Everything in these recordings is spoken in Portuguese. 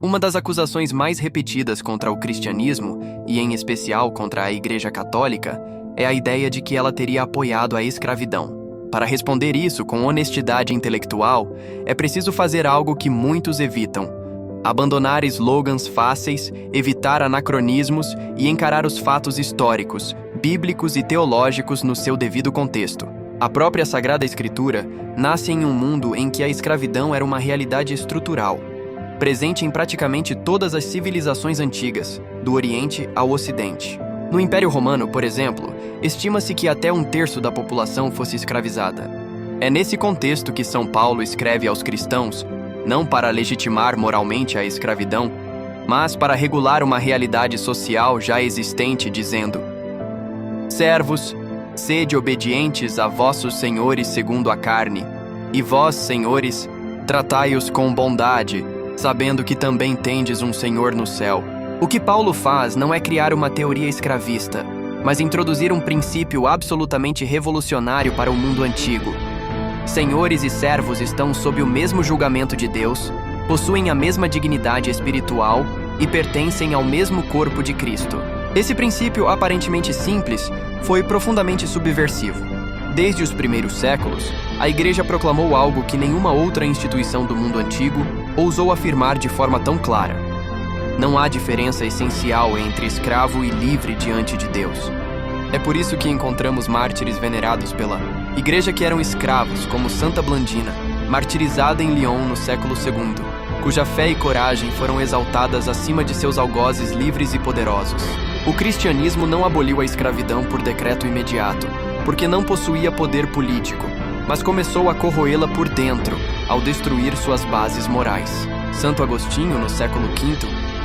Uma das acusações mais repetidas contra o cristianismo, e em especial contra a Igreja Católica, é a ideia de que ela teria apoiado a escravidão. Para responder isso com honestidade intelectual, é preciso fazer algo que muitos evitam: abandonar slogans fáceis, evitar anacronismos e encarar os fatos históricos, bíblicos e teológicos no seu devido contexto. A própria Sagrada Escritura nasce em um mundo em que a escravidão era uma realidade estrutural, presente em praticamente todas as civilizações antigas, do Oriente ao Ocidente. No Império Romano, por exemplo, estima-se que até 1/3 da população fosse escravizada. É nesse contexto que São Paulo escreve aos cristãos, não para legitimar moralmente a escravidão, mas para regular uma realidade social já existente, dizendo: servos, sede obedientes a vossos senhores segundo a carne, e vós, senhores, tratai-os com bondade, sabendo que também tendes um Senhor no céu. O que Paulo faz não é criar uma teoria escravista, mas introduzir um princípio absolutamente revolucionário para o mundo antigo. Senhores e servos estão sob o mesmo julgamento de Deus, possuem a mesma dignidade espiritual e pertencem ao mesmo corpo de Cristo. Esse princípio aparentemente simples foi profundamente subversivo. Desde os primeiros séculos, a Igreja proclamou algo que nenhuma outra instituição do mundo antigo ousou afirmar de forma tão clara: não há diferença essencial entre escravo e livre diante de Deus. É por isso que encontramos mártires venerados pela Igreja que eram escravos, como Santa Blandina, martirizada em Lyon no século II, cuja fé e coragem foram exaltadas acima de seus algozes livres e poderosos. O cristianismo não aboliu a escravidão por decreto imediato, porque não possuía poder político, mas começou a corroê-la por dentro, ao destruir suas bases morais. Santo Agostinho, no século V,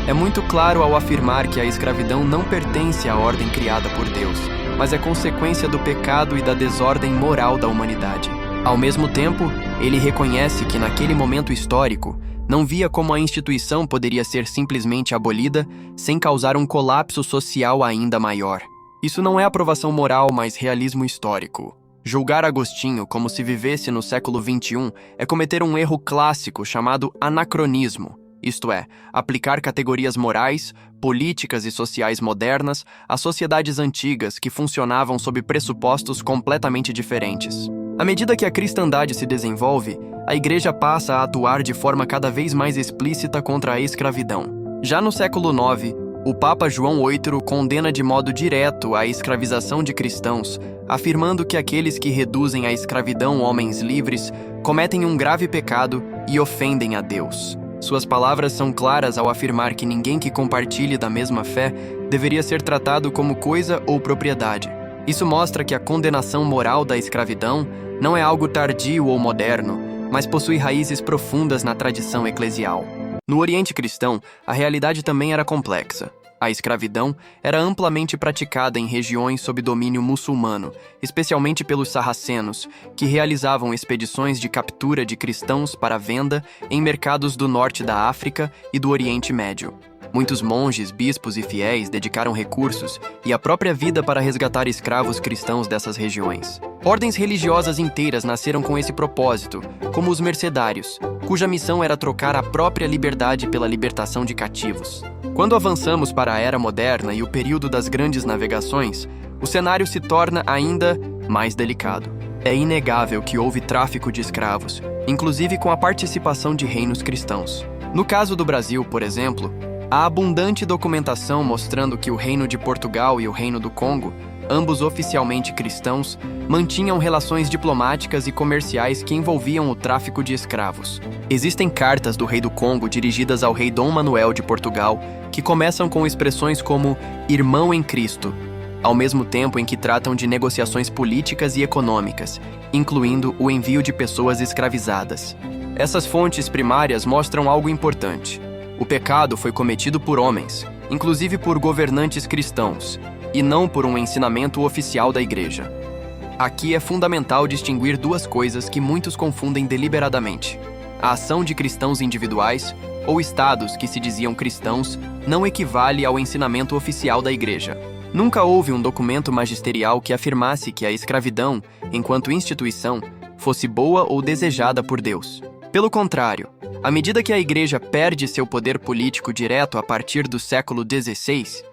é muito claro ao afirmar que a escravidão não pertence à ordem criada por Deus, mas é consequência do pecado e da desordem moral da humanidade. Ao mesmo tempo, ele reconhece que naquele momento histórico, não via como a instituição poderia ser simplesmente abolida sem causar um colapso social ainda maior. Isso não é aprovação moral, mas realismo histórico. Julgar Agostinho como se vivesse no século XXI é cometer um erro clássico chamado anacronismo, isto é, aplicar categorias morais, políticas e sociais modernas às sociedades antigas que funcionavam sob pressupostos completamente diferentes. À medida que a cristandade se desenvolve, a Igreja passa a atuar de forma cada vez mais explícita contra a escravidão. Já no século IX, o Papa João VIII condena de modo direto a escravização de cristãos, afirmando que aqueles que reduzem à escravidão homens livres cometem um grave pecado e ofendem a Deus. Suas palavras são claras ao afirmar que ninguém que compartilhe da mesma fé deveria ser tratado como coisa ou propriedade. Isso mostra que a condenação moral da escravidão não é algo tardio ou moderno, mas possui raízes profundas na tradição eclesial. No Oriente Cristão, a realidade também era complexa. A escravidão era amplamente praticada em regiões sob domínio muçulmano, especialmente pelos sarracenos, que realizavam expedições de captura de cristãos para venda em mercados do norte da África e do Oriente Médio. Muitos monges, bispos e fiéis dedicaram recursos e a própria vida para resgatar escravos cristãos dessas regiões. Ordens religiosas inteiras nasceram com esse propósito, como os mercedários, cuja missão era trocar a própria liberdade pela libertação de cativos. Quando avançamos para a Era Moderna e o período das grandes navegações, o cenário se torna ainda mais delicado. É inegável que houve tráfico de escravos, inclusive com a participação de reinos cristãos. No caso do Brasil, por exemplo, há abundante documentação mostrando que o Reino de Portugal e o Reino do Congo, ambos oficialmente cristãos, mantinham relações diplomáticas e comerciais que envolviam o tráfico de escravos. Existem cartas do rei do Congo dirigidas ao rei Dom Manuel de Portugal que começam com expressões como "irmão em Cristo", ao mesmo tempo em que tratam de negociações políticas e econômicas, incluindo o envio de pessoas escravizadas. Essas fontes primárias mostram algo importante. O pecado foi cometido por homens, inclusive por governantes cristãos, e não por um ensinamento oficial da Igreja. Aqui é fundamental distinguir duas coisas que muitos confundem deliberadamente. A ação de cristãos individuais, ou estados que se diziam cristãos, não equivale ao ensinamento oficial da Igreja. Nunca houve um documento magisterial que afirmasse que a escravidão, enquanto instituição, fosse boa ou desejada por Deus. Pelo contrário, À medida que a Igreja perde seu poder político direto a partir do século XVI,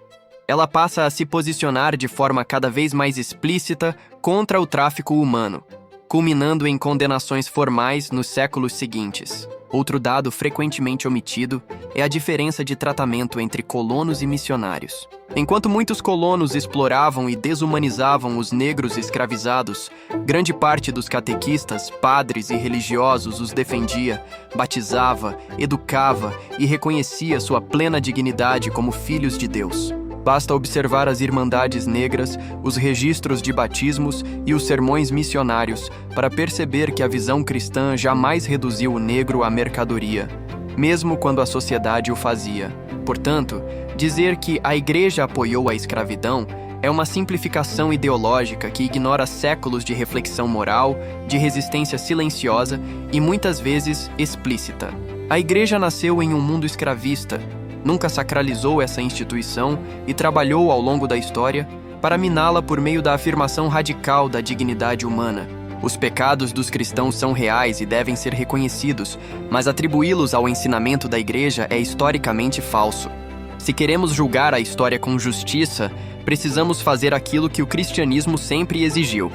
ela passa a se posicionar de forma cada vez mais explícita contra o tráfico humano, culminando em condenações formais nos séculos seguintes. Outro dado frequentemente omitido é a diferença de tratamento entre colonos e missionários. Enquanto muitos colonos exploravam e desumanizavam os negros escravizados, grande parte dos catequistas, padres e religiosos os defendia, batizava, educava e reconhecia sua plena dignidade como filhos de Deus. Basta observar as irmandades negras, os registros de batismos e os sermões missionários para perceber que a visão cristã jamais reduziu o negro à mercadoria, mesmo quando a sociedade o fazia. Portanto, dizer que a Igreja apoiou a escravidão é uma simplificação ideológica que ignora séculos de reflexão moral, de resistência silenciosa e muitas vezes explícita. A Igreja nasceu em um mundo escravista, nunca sacralizou essa instituição e trabalhou ao longo da história para miná-la por meio da afirmação radical da dignidade humana. Os pecados dos cristãos são reais e devem ser reconhecidos, mas atribuí-los ao ensinamento da Igreja é historicamente falso. Se queremos julgar a história com justiça, precisamos fazer aquilo que o cristianismo sempre exigiu: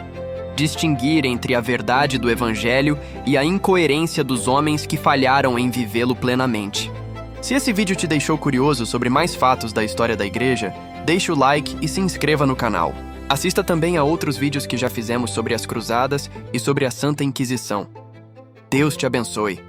distinguir entre a verdade do Evangelho e a incoerência dos homens que falharam em vivê-lo plenamente. Se esse vídeo te deixou curioso sobre mais fatos da história da Igreja, deixe o like e se inscreva no canal. Assista também a outros vídeos que já fizemos sobre as Cruzadas e sobre a Santa Inquisição. Deus te abençoe.